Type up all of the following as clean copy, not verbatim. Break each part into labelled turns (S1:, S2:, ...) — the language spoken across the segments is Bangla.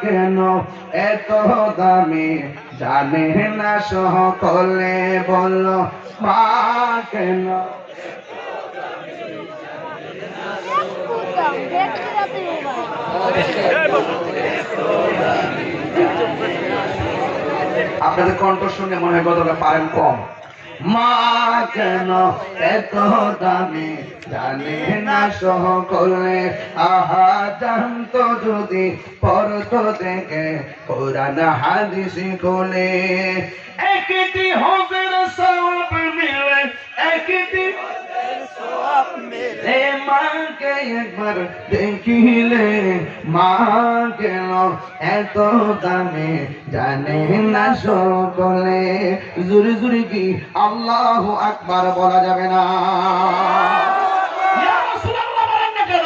S1: কেন এত দামি জানে না সকলে, বলো মা কেন। আপনাদের কণ্ঠ শুনে মনে হয় কতটা পারেন কম। মা কেন এত দামি জানে না সকলে, আহা জানতো যদি পড়তো দেখে কোরআন হাদিস খুলে। একটি হজের সওয়াব মিলে, একটি মাকে একবার দেখিলে, মা কেন এত দামে জানে না সকলে। জুরি জুরি কি আল্লাহু আকবার বলা যাবে না? ইয়া রাসূলুল্লাহ বলেন না কেন?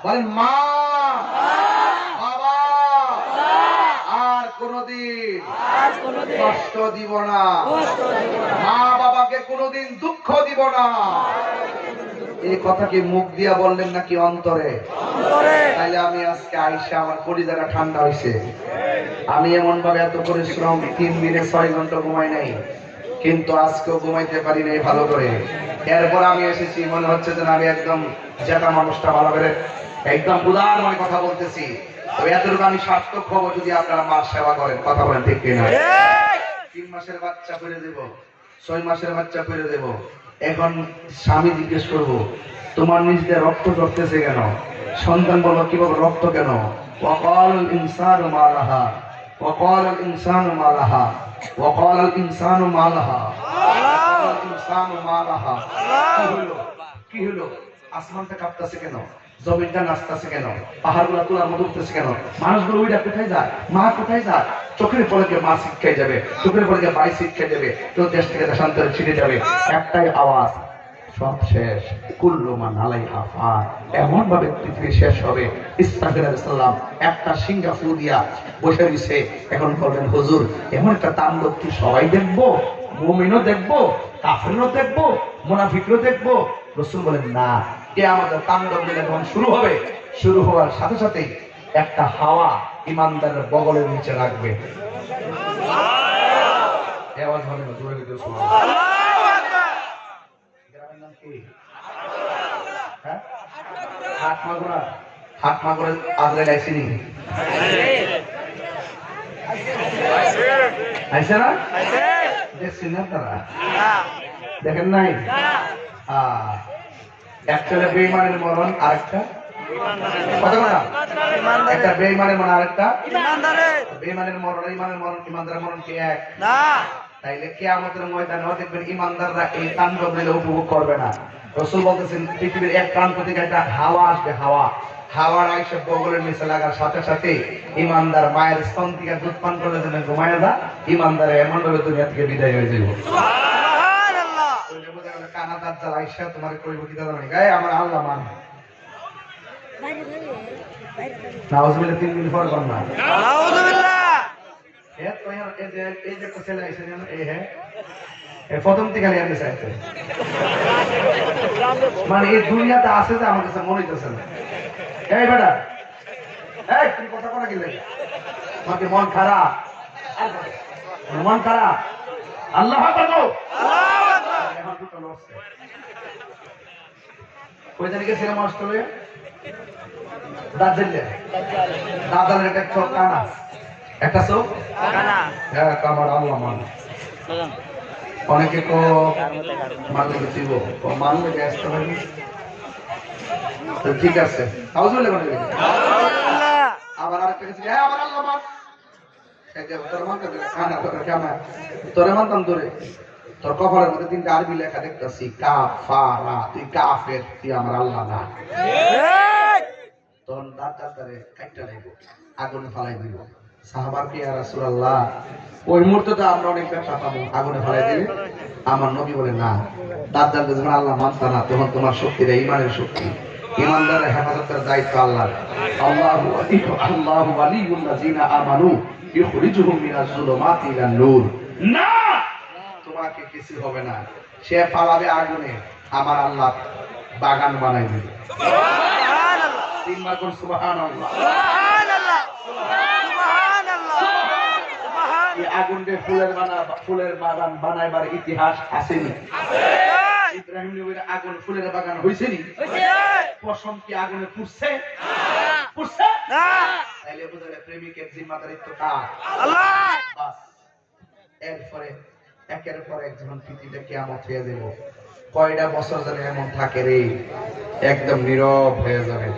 S1: বলেন মা, বাবা আর কোনদিন কষ্ট দিব না, মা বাবাকে কোনদিন দুঃখ দিব না। এই কথা কি মুখ দিয়া বললেন নাকি অন্তরে? তাইলে আমি আজকে আইসা আমার কলিজাটা ঠান্ডা হয়েছে। আমি এমন ভাবে এত পরিশ্রম 3 দিনে 6 ঘন্টা ঘুমাই নাই, কিন্তু আজকেও ঘুমাইতে পারি নাই ভালো করে। এরপর আমি এসেছি, মনে হচ্ছে যে আমি একদম জেতা মানুষটা ভালো করে একদম উদার মানে কথা বলতেছি। তো এতটুকু আমি সার্থক হবো যদি আপনারা মার সেবা করেন। কথা বলেন ঠিক কিনা? 3 মাসের বাচ্চা ফেলে দেব, 6 মাসের বাচ্চা ফেলে দেব। এখন স্বামী জিজ্ঞেস করবো, তোমার নিজেদের রক্ত ঝরতেছে কেন? সন্তান বলো, কিভাবে রক্ত কেন? ওয়াকাল ইনসানু মা লাহা, ওয়াকাল ইনসানু মা লাহা, ওয়াকাল ইনসানু মা লাহা, ওয়াকাল ইনসানু মা লাহা। কি হলো? আসমানটা কাঁপতেছে কেন? জমিনটা নাচতেছে কেন? পাহাড়গুলো তোলার মতো উঠতেছে কেন? মানুষগুলো ওইটা কোথায় যায়? মা কোথায় যায়? চোখের পলকে মা শিক্ষায় যাবে, চোখের পলকে ভাই শিক্ষায় যাবে, কেউ দেশ থেকে দেশান্তরে ছিটে যাবে। একটাই আওয়াজ, সব শেষ। কুল্লু মান আলাইহা ফান। এমন ভাবে পৃথিবী শেষ হবে। ইসরাফিল আলাইহিস সালাম একটা সিঙ্গাপুর দিয়া বসে রইছে। এখন বলবেন হুজুর, এমন একটা তাণ্ডব কি সবাই দেখবো? মুমিনও দেখবো, কাফিরও দেখবো, মুনাফিকও দেখবো? রাসূল বলেন না, কিয়ামতের তাণ্ডব যখন শুরু হবে, শুরু হওয়ার সাথে সাথে একটা হাওয়া ইমানদারের বগলের নিচে লাগবে। আওয়াজ হবে না, জোরে জোরে সুবহানাল্লাহ। আল্লাহু আকবার। গ্রামের নাম কি? হ্যাঁ, হাটমাগুরা। হাটমাগুরা আজরাইল আইছিনি? আইছে না? দেখছেন আপনারা? দেখেন নাই? একটা বেঈমানের মরণ, আরেকটা একটা বেঈমানের মরণ, আরেকটা বেঈমানের মরণ। ইমানের মরণ, ইমানদারের মরণ কি এক? না। তাইলে কিয়ামতের ময়দানে দেখবেন ইমানদাররা এই তাণ্ডব দিলে উপভোগ করবে না। রাসূল বলতেছেন, পৃথিবীর এক প্রান্ত থেকে একটা হাওয়া আসবে, হাওয়া। হাওয়ার আইসা বগলের নিচে লাগার সাথে সাথে ইমানদার মায়ের স্তন থেকে দুধ পান করলে যেন ঘুমায় না, ইমানদার এমন ভাবে দুনিয়া থেকে বিদায় হয়ে যাবে। সুবহানাল্লাহ। কানা দাজ্জাল আইসা তোমার কইব কি দাদা নাই, গায়ে আমার আল্লাহ মান। নাউজুবিল্লাহ, 3 দিন পর করনা। নাউজুবিল্লাহ। এই যে ছেলে আইসা জানো, এই হ্যাঁ এই প্রথম থেকে নিয়ে আসছে। মানে এই দুনিয়াতে আছে যে আমার কাছে মনে হইতেছে না। এই বেটা, এই তুমি কথা বলা কি লাগে? তোমাকে মন খারাপ, মন খারাপ। আল্লাহু আকবার, আল্লাহু আকবার। এখন দুটো লড়ছে। কই জানি গেছিলাম অস্ট্রেলিয়া, দাদালের একটা চোখ কানা, একটা চোখ কানা। হ্যাঁ, কামার আল্লাহ মান। অনেকে কো মানলে দিব, মানলে ব্যস্ত হবে। ঠিক আছে, আবার আরেকটা কিছু, আবার আল্লাহ মান। তোর মানতাম কানা, তোরে মানতাম তোরে। তোর কপালের মধ্যে 3টা আরবি লেখা দেখতেছি, কাফারা। তুই কাফের, তুই আমার আল্লাহ না। তোর দাঁতারে কাইটা লাগব, আগুনে ফালাই দিব। সাহাবার কি ইয়া রাসূলুল্লাহ, ওই মুহূর্তে আমরা অনেক ব্যথা পাবো, আগুনে ফালাই দিলে। আমার নবী বলে না, দাজ্জাল যখন আল্লাহ মানতা না, তখন তোমার শক্তিটা ঈমানের শক্তি। ঈমানদারের হেফাজতের দায়িত্ব আল্লাহর। আল্লাহু ওয়ালিয়ুল লাযিনা আমানু ইখরিজুহুম মিনাজ যুলুমাতি ইলান নূর। না, তোমাকে কিছু হবে না। সে পালাবে আগুনে, আমার আল্লাহ বাগান বানাই দিবে। সুবহানাল্লাহ। 3 চিৎকার করে সুবহানাল্লাহ। এই আগুন দিয়ে ফুলের বাগান বানাইবার ইতিহাস আসেনি? ইব্রাহিম নবীর আগুন ফুলের বাগান হইছেনি? পশম কি আগুনে পুড়ছে? পুড়ছে না। তাইলে বোঝা যায় প্রেমিকের জিম্মাদারিত্ব কার? আল্লাহ। বাস এরপরে একের পর এক যখন পৃথিবীটা কিয়ামত হয়ে দেব, কয়টা বছর যেন এমন থাকে রে, একদম নীরব হয়ে যাবে।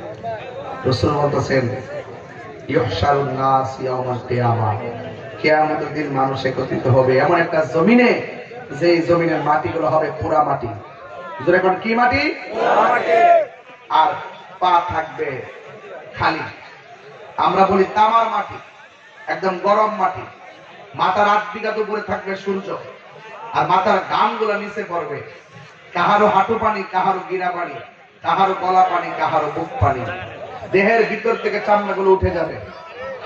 S1: রাসূল বলতেছেন ইহশারুন নাস ইয়াউমাল কিয়ামা, কিয়ামতের দিন মানুষ একত্রিত হবে এমন একটা জমিনে, যেই জমিনের মাটিগুলো হবে পোড়া মাটি। জোরে কোন কি মাটি? পোড়া মাটি। আর পা থাকবে খালি। আমরা বলি তামার মাটি, একদম গরম মাটি। মাথার 8 বিঘা উপরে থাকবে সূর্য, আর মাথার গামগুলো নিচে পড়বে। কাহারো হাঁটু পানি, কাহারো গিরা পানি, কাহারো গলা পানি, কাহারো বুক পানি। দেহের ভিতর থেকে চামড়াগুলো উঠে যাবে,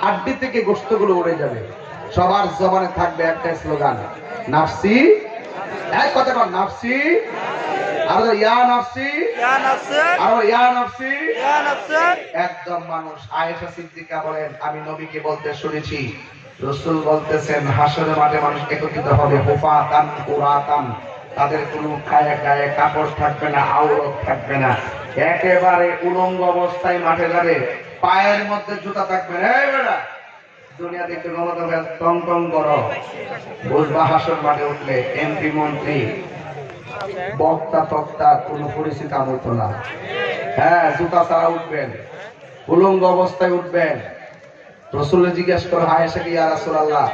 S1: হাড্ডি থেকে গোশতগুলো উড়ে যাবে। সবার জবানে থাকবে একটা স্লোগান, নাফসি। এক কথা বল, নাফসি। আর ইয়া নাফসি, ইয়া নাফসি, আর ইয়া নাফসি, ইয়া নাফসি। একদম মানুষ। আয়েশা সিদ্দিকা বলেন, আমি নবীকে বলতে শুনেছি, রাসূল বলতেছেন হাসরের মাঠে মানুষ একত্রিত হবে হুফাতান উরাতান, তাদের কোনো গায়ে কাপড় থাকবে না, আওরত থাকবে না, একেবারে উলঙ্গ অবস্থায় মাঠে যাবে, পায়ের মধ্যে জুতা থাকবে না। এই বেটা দুনিয়া দেখতে গণতন্ত্র টং টং করো, বুঝবা হাসর মাঠে উঠলে এমপি মন্ত্রী বক্তা তক্তা কোনো পরিচিত হতো না। হ্যাঁ, জুতা ছাড়া উঠবেন, উলঙ্গ অবস্থায় উঠবেন। রাসূলকে জিজ্ঞেস করো আয়েশাকে, ইয়া রাসূলুল্লাহ,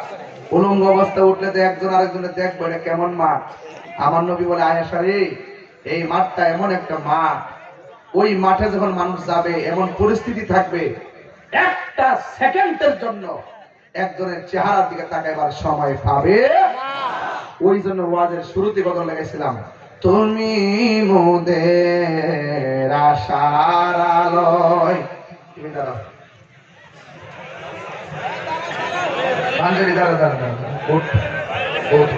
S1: উলঙ্গ অবস্থায় উঠলে তো একজন আরেকজনের দেখবো, এটা কেমন মাঠ? আমার নবী বলে, আয়েশা রে, এই মাঠটা এমন একটা মাঠ, ওই মাঠে যখন মানুষ যাবে এমন পরিস্থিতি থাকবে, একটা সেকেন্ডের জন্য একজনের চেহারার দিকে তাকাইবার সময় পাবে না। ওই জন্য ওয়াজের শুরুতে কথা লেগেছিলাম, তুমি মোদের আশার আলোয়। তুমি দাঁড়াও, পাঞ্জাবি দাঁড়া দাঁড়া দাঁড়া, উঠ উঠ।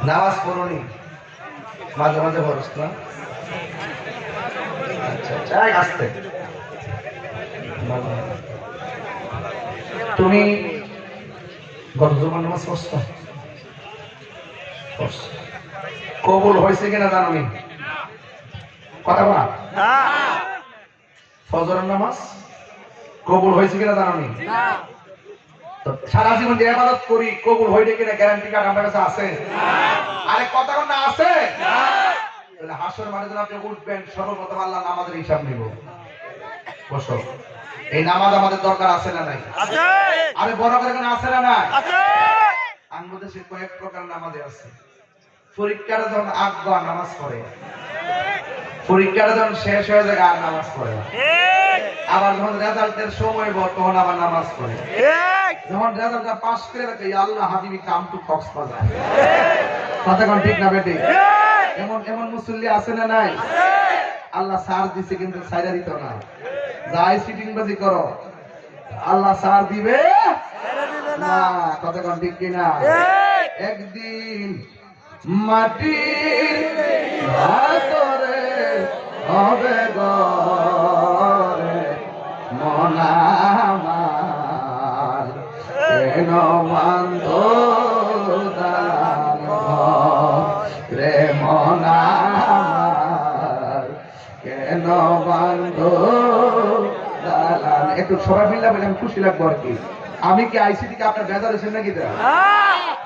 S1: নামাজ পড়নি? মাঝে মাঝে পড়ছ না? আচ্ছা আচ্ছা, আসতে। তুমি গত জুমার নামাজ পড়ছ? কবুল হয়েছে কিনা জানো নি? কথা বলা। ফজরের নামাজ কবুল হয়েছে কিনা জানো নি? সারা জীবন যে ইবাদত করি, কবুল হইবে কিনা গ্যারান্টি কার্ড আমার কাছে আছে? আরে কথা না আছে? তাহলে হাসর মাঠে যখন আপনি উঠবেন, সর্বপ্রথম আল্লাহ নামাজের হিসাব নিব। বসো, এই নামাজ আমাদের দরকার আছে না নাই? আছে। আরে বড় করে কেন আছে না নাই? আছে। আমাদের দেশে কয়েক প্রকার নামাজ আছে। পরীক্ষার যখন আগবা নামাজ পড়ে, পরীক্ষার যখন শেষ হয়ে যায় আর নামাজ পড়ে, আবার যখন রেজাল্টের সময় তখন আবার নামাজ পড়ে, যখন রেজাল্টটা পাস করে রাখে, আল্লাহ হাবিবি কাম টু কক্সবাজার। কথা কোন ঠিক না বেটি? এমন এমন মুসল্লি আছে না নাই? আল্লাহ সার দিছে কিন্তু ছাইরা দিত না। যাই সিটিং বাজি করো, আল্লাহ সার দিবে না। কথা কোন ঠিক কিনা? একদিন মাটির ভিতরে হবে ঘরে মন আমার, কেন বান্ধ দালান রে মন আমার, কেন বান্ধ দালান। একটু সবাই মিললে আমি খুশি লাগবো আর কি। আমি কি আইসিটি কে আপনার বেজার হয়েছেন নাকি?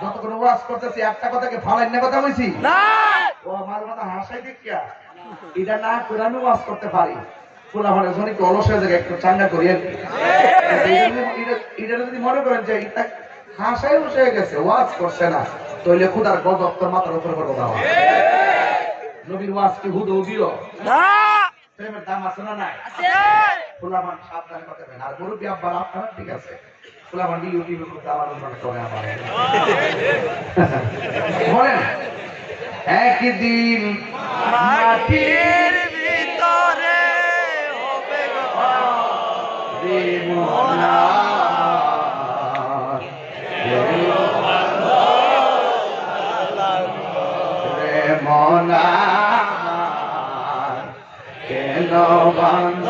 S1: যতক্ষণ ওয়াজ করতেছি একটা কথাকে ফালাই না কথা বলছি না। ও আমার কথা হাসাই দেখিয়া এটা না করে আমি ওয়াজ করতে পারি। ফুলা মানে যখন একটু অলস হয়ে যায়, একটু চাঙ্গা করি আর কি। এটা যদি মনে করেন যে এটা হাসাই বসে গেছে, ওয়াজ করছে না, তাহলে খুদার গজব তোর মাথার উপরে করে দেওয়া। নবীর ওয়াজ কি হুদু দিও না? প্রেমের দাম আছে না নাই? আছে। ফুলা মান সাবধানে কথা বলেন। আর মুরব্বি আব্বার আপনারা ঠিক আছে, বলেন একদিন মাটির ভিতরে হবে মনা, কেন বান্ধ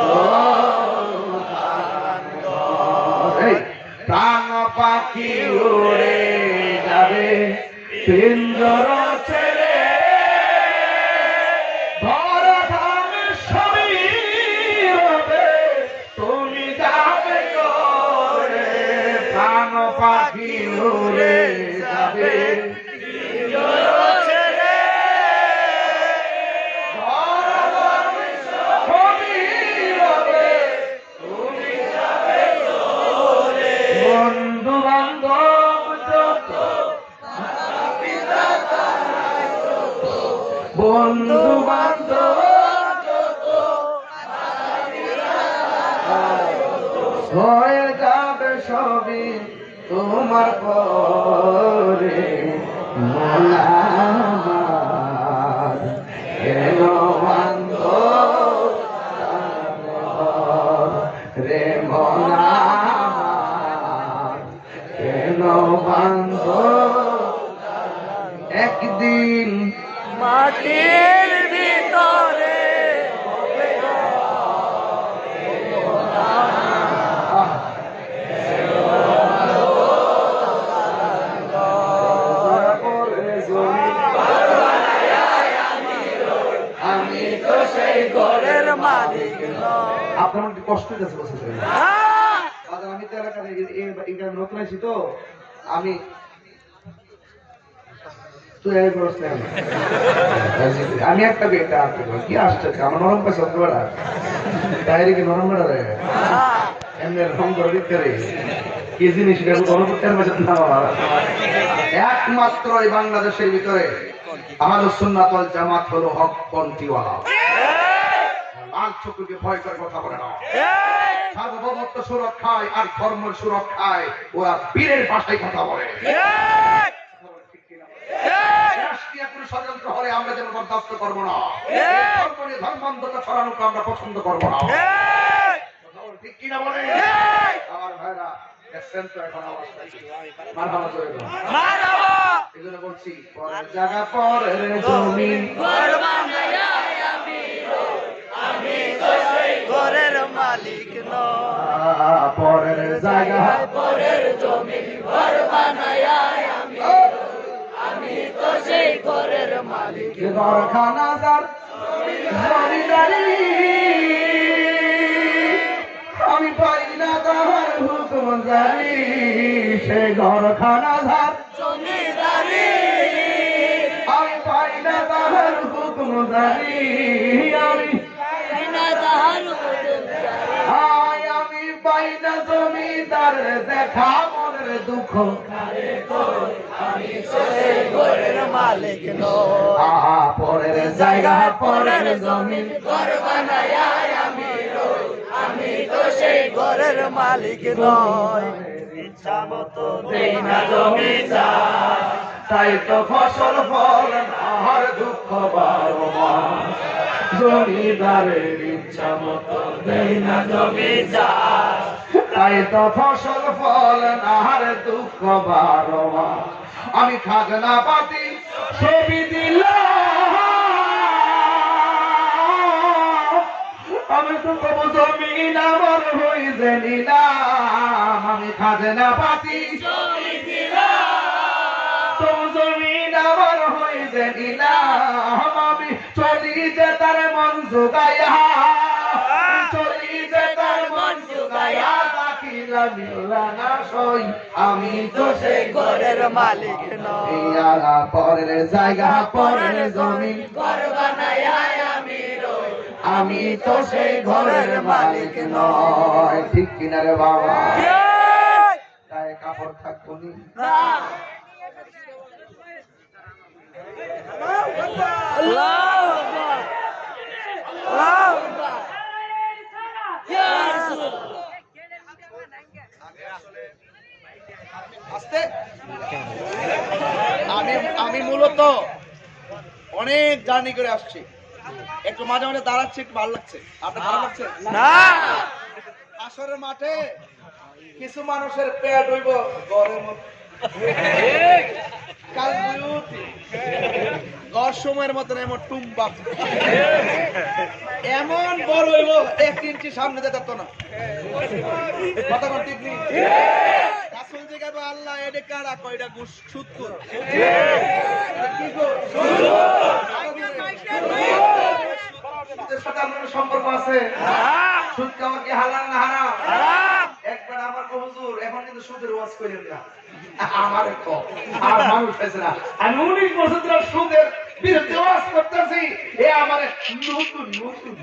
S1: প্রাণ পাখি উড়ে যাবে পিঞ্জর ছেড়ে ঘর ধাম সবই রবে তুমি যাবে করে প্রাণ পাখি উড়ে যাবে বন্ধু বান্ধব হয়ে যাবে সবই তোমার পরে মোলামার কেন বান্ধব রে মোলামার কেন বান্ধব একদিন
S2: মাটির ভিতরে আমি তো সেই ঘরের মালিক নই।
S1: আপনার একটু কষ্ট হচ্ছে বসে আমি তো এলাকায় এখানে নতুন আছি তো আমি আমি একটা বেটা কি আসছে আমার নরম পাইছে বেড়া তাইরে কি নরম বেড়া রে এমনি রং করে দিতে রে কি জিনিস একমাত্র এই বাংলাদেশের ভিতরে আহলুস সুন্নাত ওয়াল জামাত হলো হক পন্থীওয়ালা লাল চকুকে ভয় করে কথা বলে না সার্বভৌমত্ব সুরক্ষায় আর ধর্মের সুরক্ষায় ওরা বীরের ভাষায় কথা বলে ষড়যন্ত্র হলে আমরা যেন বরদাস্ত করবো না ধর্মান্ধতা ছড়ানোকে আমরা পছন্দ করবো না ঠিক কিনা বলে আমার ভাইরা দেখছেন তো এখন অবস্থা মারহাবা করে দাও এজন্য বলছি পরের জায়গা পরের জমি
S2: ঘর বানায়া আমি তো সেই ঘরের মালিক নই।
S1: পরের জায়গা
S2: পরের জমি ঘর বানায়া আমি তো সেই ঘরের মালিক।
S1: ঘরখানা যার জমিদারি আমি পাই না তাহার হুকুম জানি সে ঘরখানা যার
S2: জমিদারি
S1: আমি পাই না তাহার হুকুম জানি আমি
S2: না তাহার
S1: আমি পাই না জমিদার দেখা মনের দুঃখ
S2: আমি তো সেই ঘরের মালিক নই।
S1: পরের জায়গা পরের জমি
S2: ঘর বানায়া আমি তো সেই ঘরের মালিক নই। ইচ্ছা মতো দেই না জমি চাষ,
S1: তাই তো ফসল ফল আর দুঃখ বারো মাস জমিদারের ইচ্ছা মতো
S2: দেই না জমি চাষ।
S1: তাই তো ফসল ফল আর দুঃখ বারো মাস আমি খাজনা পাতি ছবি দিলাম আমি তো তবু জমিন আমার হইছে নিলাম আমি খাজনা পাতি তবু জমিন আমার হইছে নিলাম আমি চলি যে তার মন জোগাইয়া চলি যে তার মন জোগাইয়া আমি তো
S2: সেই ঘরের মালিক নই।
S1: পরের জায়গা পরের জমি
S2: ঘর বানায়া
S1: আমি তো সেই ঘরের মালিক নয় ঠিক কিনা রে বাবা গায়ে কাপড় থাকবো নি
S2: আল্লাহু আকবার, আল্লাহু আকবার। ইয়া রাসূলুল্লাহ।
S3: আমি মূলত অনেক জার্নি করে আসছি, একটু মাঝে মাঝে দাঁড়াচ্ছি, একটু ভালো লাগছে। আপনার ভালো লাগছে
S2: না?
S3: আসরের মাঠে কিছু মানুষের পেট হইব ঘরের মধ্যে, কাল বিউটি ঘর সময়ের মতন এমন টুম্বাক এমন বড় হইব 1 ইঞ্চি সামনে যেত না কথা কোন ঠিক নেই রাসূল জিজ্ঞাসা আল্লাহ এডে কারা কয়টা গুস সুদ কর কি গো
S1: সুদের সাথে আপনার সম্পর্ক আছে? সুদ খাওয়া কি হালাল না হারাম? একবার আমার কো হুজুর এখন কিন্তু সুদের ওয়াজ করেন না আমার কো আর মানুষ আছে না আমি 19 বছর ধরে সুদের বিরুদ্ধে ওয়াজ করতেছি এ আমার নতুন নতুন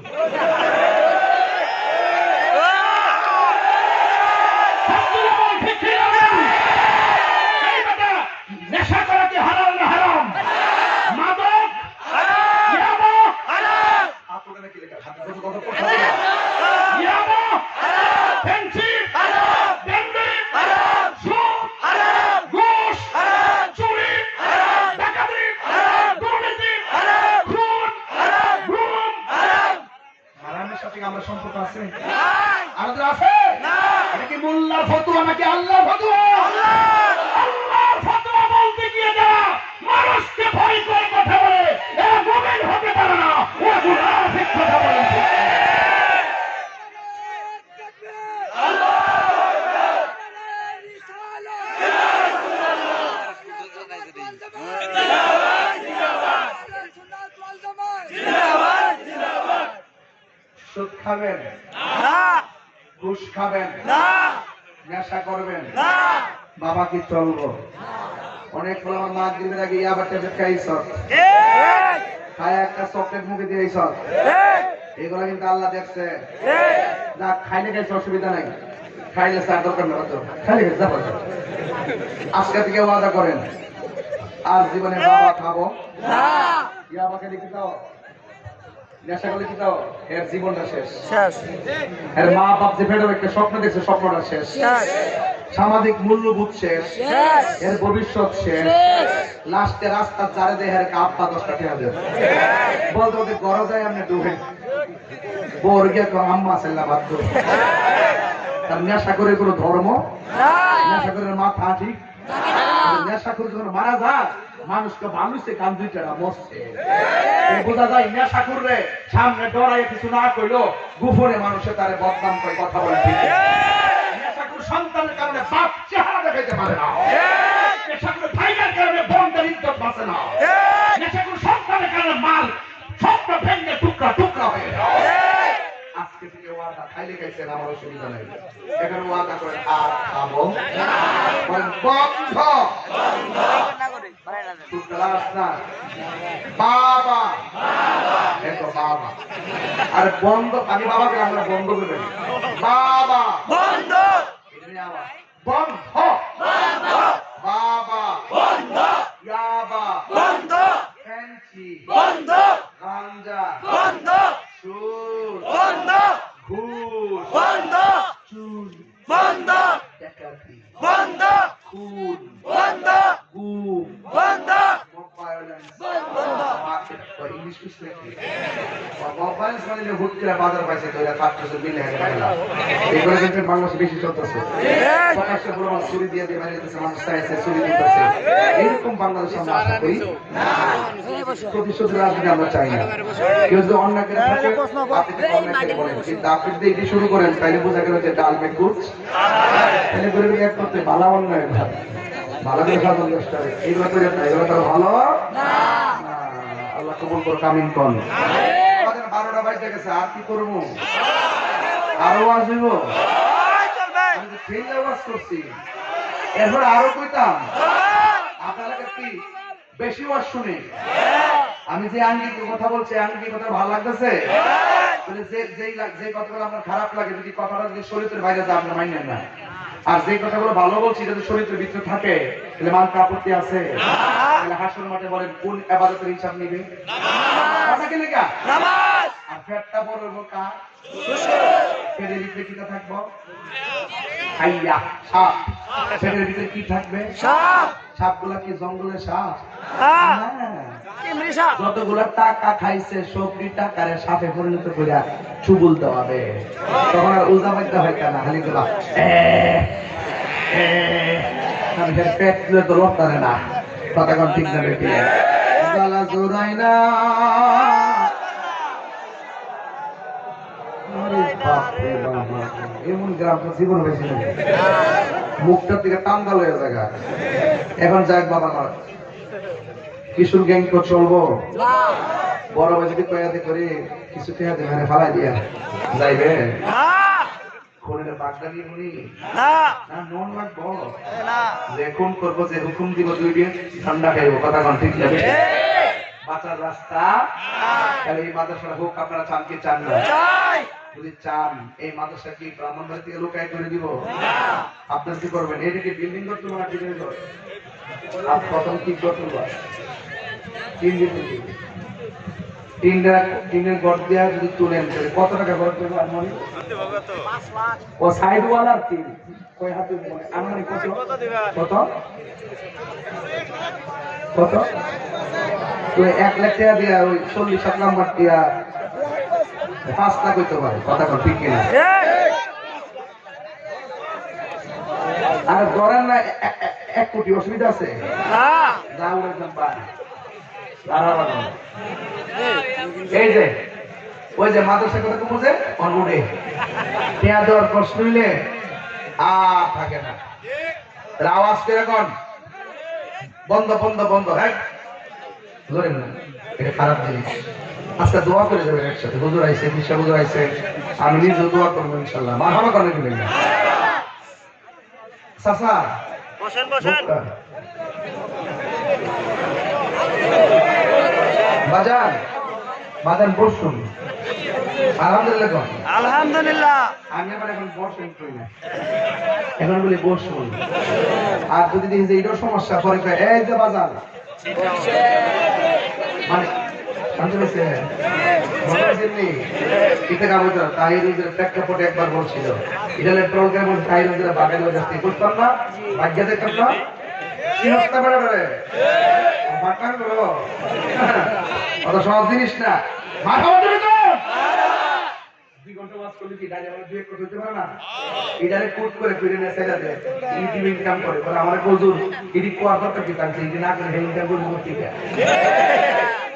S1: নেশা করা কি হালাল না হারাম? মাদক ইয়াবা হারাম আপনারা কি লেখা হাতে কথা পড়তে ইয়াবা ফেন্সি হারাম ডেন্ডি হারাম সুদ হারাম ঘুষ হারাম চুরি হারাম ডাকাতি হারাম দুর্নীতি হারাম খুন হারাম গুম হারাম হারামের সাথে আমরা সম্পর্ক আছে না আমাদের আছে না এটা কি মোল্লার ফতোয়া নাকি আল্লাহর ফতোয়া আল্লাহর ফতোয়া বলতে গিয়ে যারা মানুষকে ভয় করে কথা বলে এরা মুমিন হতে পারে না ওরা মুনাফিক কথা বলে সুদ খাবেন
S2: না
S1: ঘুষ খাবেন
S2: না
S1: নেশা করবেন
S2: না
S1: বাবা কি চলবো অনেক বড় আমার মা দিনের আগে ইয়াবা ট্যাবলেট খাইছ
S2: ঠিক
S1: খায় একটা চকলেট মুখে দিয়েছ
S2: ঠিক
S1: এগুলো কিন্তু আল্লাহ দেখছে
S2: ঠিক
S1: না খাইলে খাইছে অসুবিধা নাই খাইলে স্যার দরকার না তো খাইলে খাইছে যাবো আজকে থেকে ওয়াদা করেন আর জীবনে বাবা খাবো
S2: না
S1: ইয়াবাকে লিখে দাও নেশা করলে কি দাও এর জীবনটা শেষ
S2: শেষ
S1: এর মা বাপ যে ফেরো একটা স্বপ্ন দেখছে স্বপ্নটা শেষ
S2: শেষ
S1: সামাজিক মূল্যবোধ শেষ
S2: শেষ
S1: এর ভবিষ্যৎ শেষ
S2: শেষ
S1: লাস্টে রাস্তার চারে দেহের কাপ্পা 10টা টাকা দেবে বলতে বলতে গরজ যায় আপনি ডুবেন বোর গিয়ে তো আম্মা সেল্লা বাদ করো তার নেশা করে কোনো ধর্ম
S2: না
S1: নেশা করে মাথা ঠিক নেশা করে যখন মারা যায় মানুষকে মানুষে কান দুইটা মরছে বোঝা যায় নেশা করলে সামনে ডরাই কিছু না কইলো গোপনে মানুষে তারে বদনাম করে কথা বলে ঠিক নেশা করে সন্তানের কারণে বাপ চেহারা দেখাইতে পারে না নেশা করে ভাইয়ের কারণে বোনদের ইজ্জত বাঁচে না নেশা করে সন্তানের কারণে মাল স্বপ্ন ভেঙে টুকরা টুকরা হয়ে যায় আজকে থেকে ওয়াদা খাইলে খাইছেন আমার অসুবিধা নাই এখন ওয়াদা করে আর খাবো বলেন বন্ধ
S2: না করে বাড়াই না
S1: তুই ক্লাস না বাবা এতো বাবা আরে বন্ধ আমি বাবাকে আমরা বন্ধ করে দেব বাবা
S2: বন্ধ
S1: এখানে আবার বন্ধ বাবা
S2: বন্ধ
S1: ইয়াবা
S2: বন্ধ
S1: ফ্যান্সি
S2: বন্ধ
S1: গাঞ্জা
S2: বন্ধ
S1: সুদ
S2: বন্ধ
S1: ঘুষ
S2: বন্ধ
S1: চুরি
S2: বন্ধ
S1: ডাকাতি
S2: বন্ধ
S1: খুন
S2: বন্ধ
S1: গুম
S2: বন্ধ
S1: mob violence
S2: বন্ধ
S1: ইংলিশ কুছ লেখি mob violence মানে যে হুট করে বাজার পাইছে তোরা ছাত্রদের মিলে হেলে গেল এগুলো কিন্তু বাংলাদেশে বেশি চলতেছে প্রকাশ্যে পুরো চুরি দিয়ে দিয়ে মানে দিতেছে মানুষ চাইছে চুরি দিতেছে এরকম বাংলাদেশে আমরা আশা করি প্রতিশোধ রাজনীতি আমরা চাই না কেউ যদি অন্যায় করে থাকে আপনি তো অন্যায় করে বলেন কিন্তু আপনি যদি এটি শুরু করেন তাহলে বোঝা গেল যে ডাল মে কুচ তাহলে করে এক করতে ভালো অন্যায় ভালো ভালো করে সাধন চেষ্টা করে এইগুলো করে না এগুলো তো ভালো না আল্লাহ কবুল করুন কামিন কোন আমাদের 12টা বাজে গেছে আর কি করব আরো আসব
S2: চলবে
S1: আমি তো সেই আওয়াজ করছি এরপর আরো কইতাম আপনারা কি বেশি ওয়াজ শুনে আমি যে আঙ্গিক কথা বলছি আঙ্গিক কথা ভালো লাগতেছে তাহলে যে কথাগুলো আপনার খারাপ লাগে যদি কথাটা যদি শরীরের বাইরে যায় আপনি মাইনেন না আর যে কথাগুলো ভালো বলছি যদি শরীরের ভিতরে থাকে তাহলে মানতে আপত্তি আছে তাহলে হাসর মাঠে বলেন কোন ইবাদতের হিসাব নিবে কথা কি লেখা
S2: নামাজ
S1: আর পেটটা বড় হইব কার পেটের ভিতরে কি থাকবো হাইয়া সাপ পেটের ভিতরে কি থাকবে
S2: সাপ
S1: সাপগুলা কি জঙ্গলের সাপ
S2: হ্যাঁ
S1: হ্যাঁ
S2: চিমড়ি সাপ
S1: যতগুলা টাকা খাইছে সবরি টাকারে সাপে পরিণত করে চুবুল দেওয়াবে তখন আর উজা বাদ্যা হয় কেন খালি গুলা পেট তুলে তো লড়তারে না কথা কোন ঠিক না বেটি গলা জোড়াই না আরে বাপ রে বাপ এমন গ্রাম তো জীবন বেশি না মুখটা থেকে টাঙ্গাল হয়ে জায়গা এখন যাক বাবা না কিশোর গ্যাং তো চলবো বড় ভাই যদি কয়াতে করে কিছু টেয়া দেবে ফালাই দিয়া যাইবে খোলের বাগদানি মুনি না নন লাগবো দেখুন করবো যে হুকুম দিব 2 দিন ঠান্ডা খাইবো কথা কোন ঠিক যাবে বাঁচার রাস্তা তাহলে এই মাদ্রাসা হোক আপনারা চান কি চান না যদি চান এই মাদ্রাসা কি ব্রাহ্মণবাড়ি থেকে লোকাই করে দিব আপনার কি করবেন এটাকে বিল্ডিং করতে না ঠিক আছে আর প্রথম কি করতে হবে 3 দিন টিনের গড় দেওয়া যদি তুলেন কত টাকা খরচ করবে আনুমানি 5 লাখ ও সাইড ওয়ালা তিন কয় হাতে আনুমানিক কত কত কত তো 1 লাখ টাকা দিয়া ওই 40 নাম্বার দিয়া 5 লাখ হইতে পারে কথা কোন ঠিক কিনা আর ধরেন না 1 কোটি অসুবিধা আছে না যাও একদম পার এই যে ওই যে মাদ্রাসা কথা বুঝে অনুড়ে পেয়া দেওয়ার প্রশ্ন হইলে আর থাকে না আওয়াজ করে কোন বন্ধ বন্ধ বন্ধ হ্যাঁ ধরেন না এটা খারাপ জিনিস আজকে দোয়া করে যাবেন একসাথে হুজুর আইছে বিশা হুজুর আইছে আমি নিজে দোয়া করবো ইনশাল্লাহ মারহাবা করে দিবেন না চাচা
S2: বসেন বসেন
S1: বাজান বাজান বসুন আলহামদুলিল্লাহ
S2: আলহামদুলিল্লাহ
S1: আমি আবার এখন বসুন কই না এখন বলি বসুন আর যদি দেখি যে এটাও সমস্যা পরে কয় এই যে বাজান মানে শান্ত হয়েছে এটা কাগজ তাহিরুজের প্রেক্ষাপটে একবার বলছিল এটা ট্রল করে বলছে তাহিরুজের বাগানে যাচ্ছে বুঝতাম না ভাগ্য দেখতাম না কি হত্যা করে বলে বাটান বলো অত সহজ জিনিস না মাথা বন্ধ করো 2 ঘন্টা ওয়াজ করলে কি ডাইরেক্ট আমরা 2 করতে পারে না এটারে কোড করে ফিরে নিয়ে সেটা দেয় ইউটিউব ইনকাম করে বলে আমার হুজুর এডি কোয়ার করতে কি তার যে না করে ইনকাম করব ঠিক আছে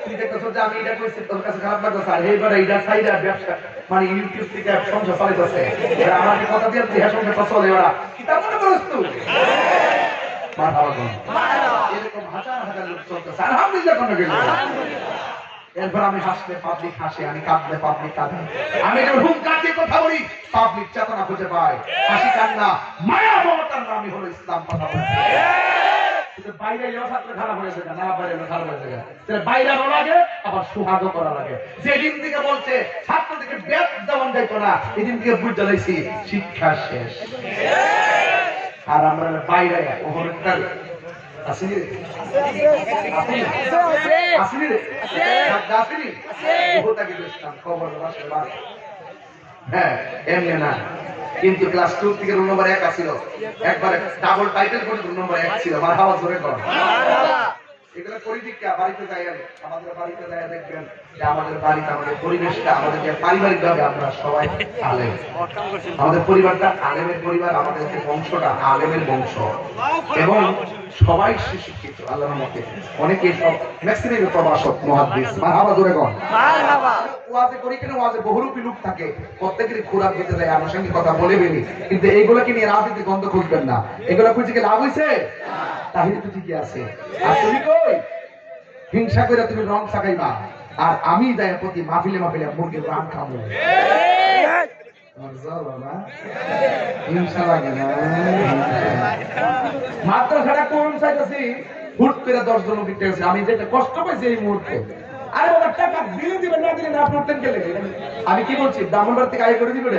S1: তুই দেখো যে আমি এটা কইছি তোর কাছে খারাপ লাগলো স্যার এইবার এইটা সাইডা ব্যবসা মানে ইউটিউব থেকে সংসার চালাইতেছে আমার কথা দিয়ে দেহ সংসার চলে ওরা কি তা মনে করছ তুই এরকম হাজার হাজার লোক চলতেছে আলহামদুলিল্লাহ কোন গেল এরপর আমি হাসলে পাবলিক হাসে আমি কাঁদলে পাবলিক কাঁদে আমি যখন হুঙ্কার দিয়ে কথা বলি পাবলিক চেতনা খুঁজে পায় হাসি কান্না মায়া মমতার নামই হলো ইসলাম কথা বলতে বাইরে এলেও থাকলে খারাপ হয়ে যায় না বাইরে এলেও খারাপ হয়ে যায় বাইরেও লাগে আবার সুহাগও করা লাগে যেদিন থেকে বলছে ছাত্র থেকে ব্যাগ যেমন যাইতো না এদিন থেকে বুঝতে লাইছি শিক্ষা শেষ আর আমরা বাইরে ওখানে আসেনি রে আসেনি রে আসেনি ওটাকে দেখতাম খবর বাসে বাস হ্যাঁ এমনি না কিন্তু ক্লাস 2 থেকে রোল নাম্বার 1 আসিল একবারে ডাবল টাইটেল করে রোল নাম্বার 1 ছিল মারহাবা জোরে কর এগুলা পরিদিকটা বাড়িতে যাই আমাদের বাড়িতে যাই দেখবেন যে আমাদের বাড়িতে আমাদের পরিবেশটা আমাদের যে পারিবারিকভাবে আমরা সবাই আলেম আমাদের পরিবারটা আলেমের পরিবার আমাদের যে বংশটা আলেমের বংশ এবং সবাই সুশিক্ষিত আল্লাহর মতে অনেকে সব ম্যাক্সিমাম প্রভাষক মুহাদ্দিস মারহাবা জোরে কর মারহাবা ওয়াজে করি কেন ওয়াজে বহুরূপী লোক থাকে প্রত্যেকেরই খোরাক দিতে যায় আনুষঙ্গিক কথা বলে বেরি কিন্তু এইগুলোকে নিয়ে রাজনীতি গন্ধ খুঁজবেন না এগুলো খুঁজে কি লাভ হইছে তাহলে তো ঠিকই আছে আর তুমি কই হিংসা করে তুমি রং সাকাইবা আর আমি যাই প্রতি মাহফিলে মাহফিলে মুরগির রান খাবো হিংসা লাগে না মাত্র সারা কোন চাইতেছি হুট করে 10 জন বিক্রি হয়েছে আমি যেটা কষ্ট পাইছি এই মুহূর্তে আরে বাবা টাকা দিলে দিবেন না দিলে না আপনি উঠতেন গেলে আমি কি বলছি ব্রাহ্মণবাড়ি থেকে আয় করে দিবেন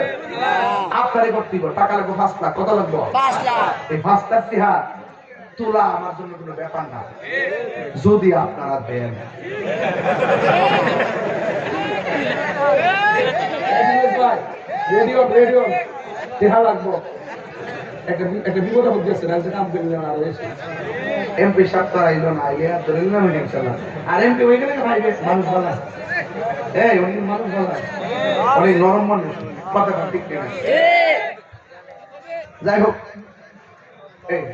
S1: আপনারে করতে দিব টাকা লাগবে 5 লাখ কত লাগবে 5 লাখ এই 5 লাখ টাকা তোলা আমার জন্য কোনো ব্যাপার না যদি আপনারা দেন রেডিও রেডিও টাকা লাগবে একটা বিপদ হচ্ছে রাজ্য কাম করে না আর এসে এমপি সাহেব তো আইলো না আইলে আর ধরে নিলাম ইনশাআল্লাহ আর এমপি হয়ে গেলে ভাই বেশ মানুষ ভালো এই উনি মানুষ ভালো অনেক নরম মানুষ কথা ঠিক না যাই হোক এই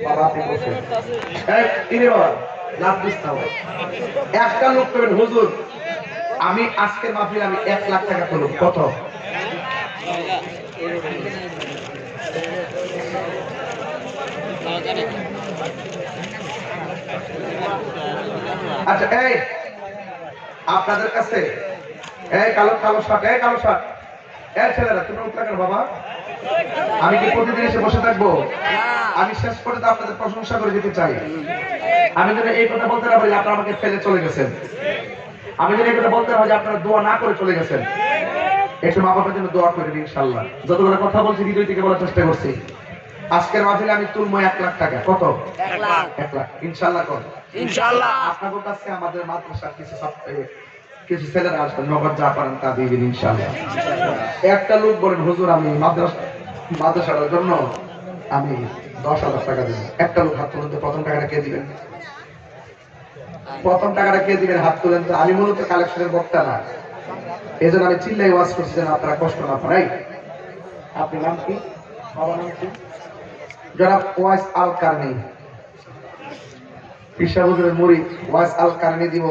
S1: বাবা আপনি বলছেন তিনি বাবা লাভ দিস না বাবা। একটা লোক করবেন হুজুর আমি আজকের মাহফিলে আমি 1 লাখ টাকা তুলব কত? আচ্ছা এই আপনাদের কাছে এই কালো কালো শার্ট এই কালো শার্ট এই ছেলেরা তোমরা উঠে কেন বাবা? আমি কি প্রতিদিন এসে বসে থাকবো? আমি শেষ পর্যন্ত আপনাদের প্রশংসা করে দিতে চাই। আমি যদি এই কথা বলতে না পারি আপনারা আমাকে ফেলে চলে গেছেন, আমি যদি এই কথা বলতে হয় যে আপনারা দোয়া না করে চলে গেছেন, একটু মা বাবার জন্য দোয়া করবেন ইনশাআল্লাহ। যতগুলো কথা বলছি হৃদয় থেকে বলার চেষ্টা করছি। আজকের মাহফিলে আমি তুলবো 1 লাখ টাকা। কত?
S2: 1 লাখ।
S1: 1 লাখ ইনশাআল্লাহ কর।
S2: ইনশাআল্লাহ।
S1: আপনাদের কাছে আমাদের মাদ্রাসার কিছু ছেলেরা আসবেন, নগদ যা পারেন তা দিবেন ইনশাআল্লাহ। একটা লোক বলেন হুজুর আমি মাদ্রাসাটার জন্য আমি 10,000 টাকা দিব। একটা লোক হাত তুলেন তো, প্রথম টাকাটা কে দিবেন? প্রথম টাকাটা কে দিবেন? হাত তুলেন তো। আমি মূলত কালেকশনের বক্তা না, এই জন্য আমি চিল্লাই ওয়াজ করছি যেন আপনারা কষ্ট না পান। আপনি নাম কি? বাবার নাম কি? জনাব ওয়াইস আল কারনি, পিসা হুজুরের মুরিদ ওয়াইস আল কারনি দিব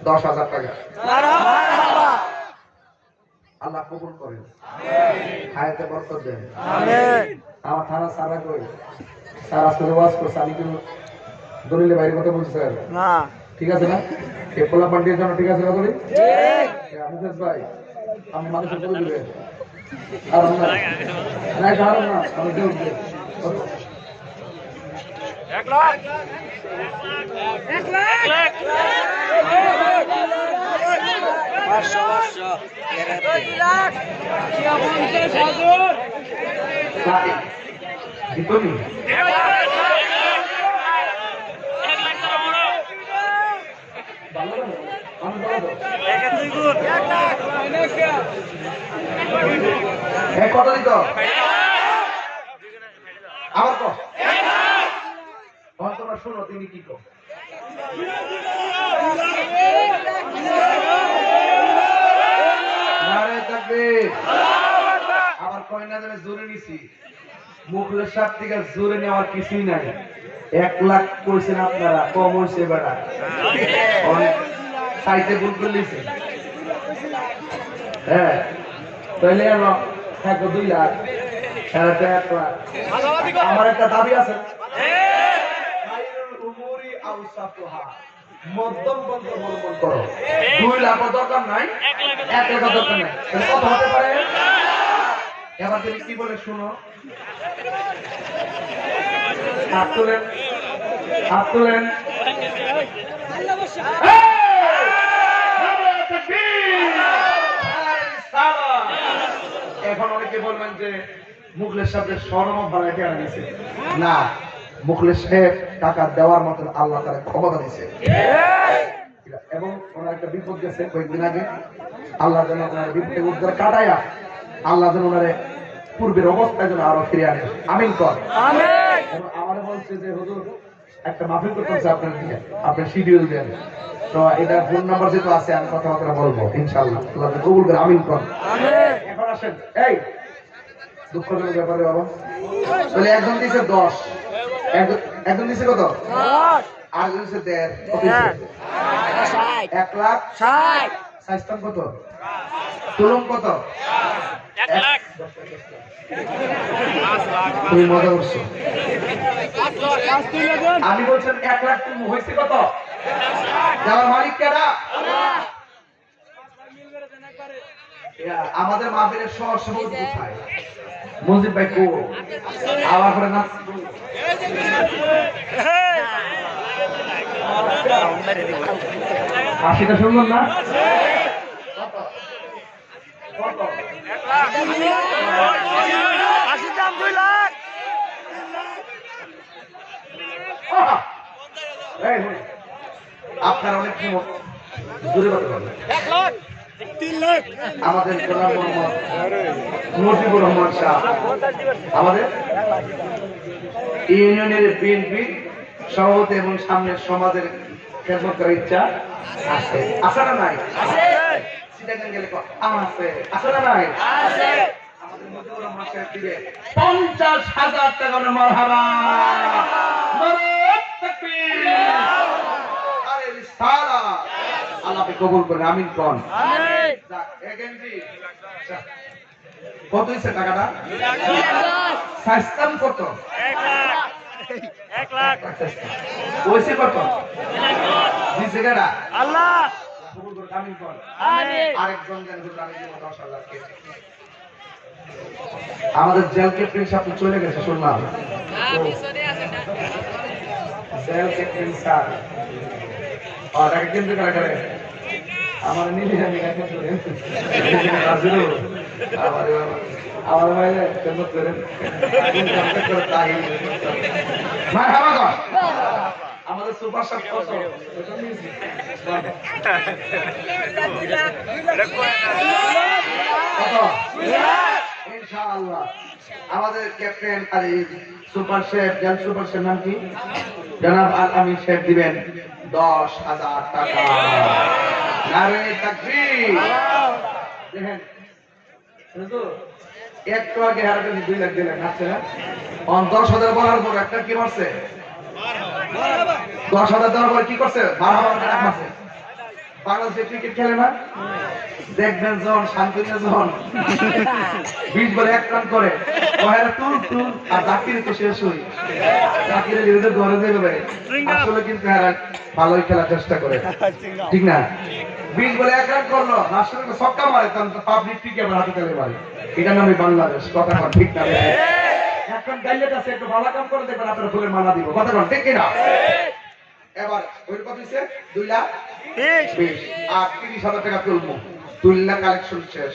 S1: 10,000 টাকা। আল্লাহ কবুল করেন, হায়াতে বরকত দেন। আমার থানা সারা কই স্যার আজকে ওয়াজ করছে, আমি কিন্তু দলিলে বাইরে কথা বলছি স্যার,
S2: না
S1: ঠিক আছে না? এ পোলা পান্ডির জন্য ঠিক আছে না বলি? মুকেশ ভাই আমি মানুষের করে দিবেন আর না না কারণ না আমি দেব
S2: 1 লাখ 1 লাখ 500 2 লাখ 50,000
S1: লাখ দিতনি কত দিত আবার কো তোমরা শুনো তিনি কি কো নারে তাকবীর আবার কয় না জানে জোরে নিছি মুখলের সাথ থেকে জোরে নেওয়ার কিছুই নাই 1 লাখ কইছেন আপনারা কম হইছে বেটা সাইতে ভুল করলিছে হ্যাঁ তাহলে আমরা থাকবো 2 লাখ এটা 1 লাখ আমার একটা দাবি আছে খায়রুল উমুরি আওসাতুহা মধ্যম পন্থা অবলম্বন করো 2 লাখ দরকার নাই 1 লাখ দরকার নাই তাহলে কত হতে পারে এবার তুমি কি বলে শুনো হাত তোলেন হাত তোলেন এখন অনেকে বলবেন যে মুখলেস সাহেবের স্বর্ণ ভাড়াকে আনা গেছে না মুখলেস সাহেব টাকা দেওয়ার মতন আল্লাহ তাআলা ক্ষমতা দিয়েছে এবং ওনার একটা বিপদ গেছে কয়েকদিন আগে আল্লাহ যেন ওনার বিপদে উদ্ধার কাটায়া আল্লাহ যেন ওনারে পূর্বের অবস্থায় যেন আরো ফিরে আনে আমিন কর আমিন আমার বলছে যে হুজুর একটা মাহফিল করতেছে আপনার দিকে আপনি শিডিউল দেন তো এটা ফোন নাম্বার যেটা আছে আমি কথাবার্তা বলবো ইনশাআল্লাহ আল্লাহ কবুল করে আমিন কর আমিন এখন আসেন এই দুঃখজনক ব্যাপারে বাবা তাহলে একজন দিয়েছে 10 একজন দিয়েছে কত 10 আর দিয়েছে 1.5 কত 1 লাখ 60 সাইস্তান কত তুলম কত 1 লাখ তুমি মজা করছো আমি বলছেন 1 লাখ তুমি হয়েছে কত যাওয়ার মালিক কেডা আমাদের মাহফিলের সহসভাপতি কোথায় মজিদ ভাই কো আবার করে নাচ আশিটা শুনলেন না কত 1 লাখ
S2: 80 দাম 2 লাখ
S1: আপনার অনেক দূরে কথা বলেন
S2: 1 লাখ 3 লাখ
S1: আমাদের জনাব মোহাম্মদ মুজিবুর রহমান শাহ আমাদের ইউনিয়নের বিএনপি সভাপতি এবং সামনের সমাজের খেদমত করার ইচ্ছা আছে আছে না নাই আছে সিটাগাং গেলে আছে আছে না নাই আছে আমাদের মাসের দিকে 50,000 টাকা মারহাবা নারে তাকবীর আরে রিসালাত আল্লাহ কবুল করে আমিন কোন
S2: আমিন
S1: যাক এগেন্ডি কত হইছে টাকাটা সাইস্তাম কত
S2: 1 লাখ
S1: ওইছে কত দিছে কেডা
S2: আল্লাহ
S1: কবুল করে আমিন কোন
S2: আমিন
S1: আরেকজন জন হুজুর আমি দিব 10,000 কে আমাদের জেল ক্যাপ্টেন সাহেব চলে গেছে শুনলাম জেল ক্যাপ্টেন স্যার আর আগে কেন্দ্র করা করে আমার নিজে জানি কাছে করে রাজুর আমার ভাই কেন করে তাই মারহাবা কর আমাদের সুপার স্টার কত ইনশাআল্লাহ আমাদের ক্যাপ্টেন আর সুপার শেফ জেল সুপার শেফ নাম কি জনাব আল আমিন শেফ দিবেন 10,000 টাকা নারে তাকবীর দেখেন তো একটু আগে হারাতে 2 লাখ দিলেন আছে না 10,000 বলার পর একটা কি মারছে 10,000 দেওয়ার পর কি করছে 12,000 টাকা মারছে বাংলাদেশে ক্রিকেট খেলে না দেখবেন যখন শান্তনিয়া যখন 20 বলে 1 রান করে ওহেরা তুল আর জাকির তো শেষ হই জাকির নিজেদের ঘরে যাবে আসলে কিন্তু এরা ভালোই খেলার চেষ্টা করে ঠিক না 20 বলে 1 রান করলো আসলে ছক্কা মারে তখন পাবলিক টিকে আবার হাতে তালে মারে এটা নামই বাংলাদেশ কথা কন ঠিক না এখন গাইলে কাছে একটু ভালো কাম করে দেখবেন আপনারা ফুলের মালা দিব কথা কন ঠিক কিনা এবার ওই কত হইছে 2 লাখ 20 আর 30,000 টাকা তুলবো তুললা কালেকশন শেষ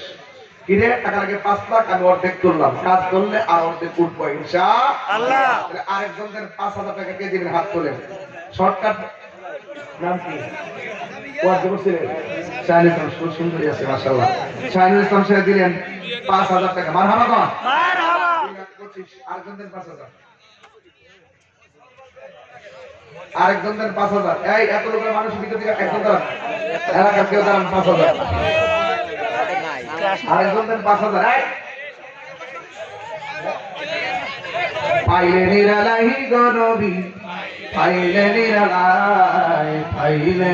S1: কিরে টাকা লাগে 5 লাখ আমি অর্ধেক তুললাম কাজ করলে আর অর্ধেক উঠবো ইনশাআল্লাহ আরেকজনদের 5,000 টাকা কে দিবেন হাত তোলেন শর্টকাট নাম কি ওয়াজ করছিলেন শাহিনুল ইসলাম সুন্দরী আছে মাশাআল্লাহ শাহিনুল ইসলাম সাহেব দিলেন 5,000 টাকা মারহাবা কোন
S2: মারহাবা
S1: 2,25,000 আরেকজনদের 5,000 আরেকজনদের 5,000 এই এত লোকের মানুষ ভিতর থেকে একজন দাঁড়ান এলাকার কেউ দাঁড়ান 5,000 আরেকজনদের 5,000 এই পাইলে নিরালাই গো নবী পাইলে নিরালাই পাইলে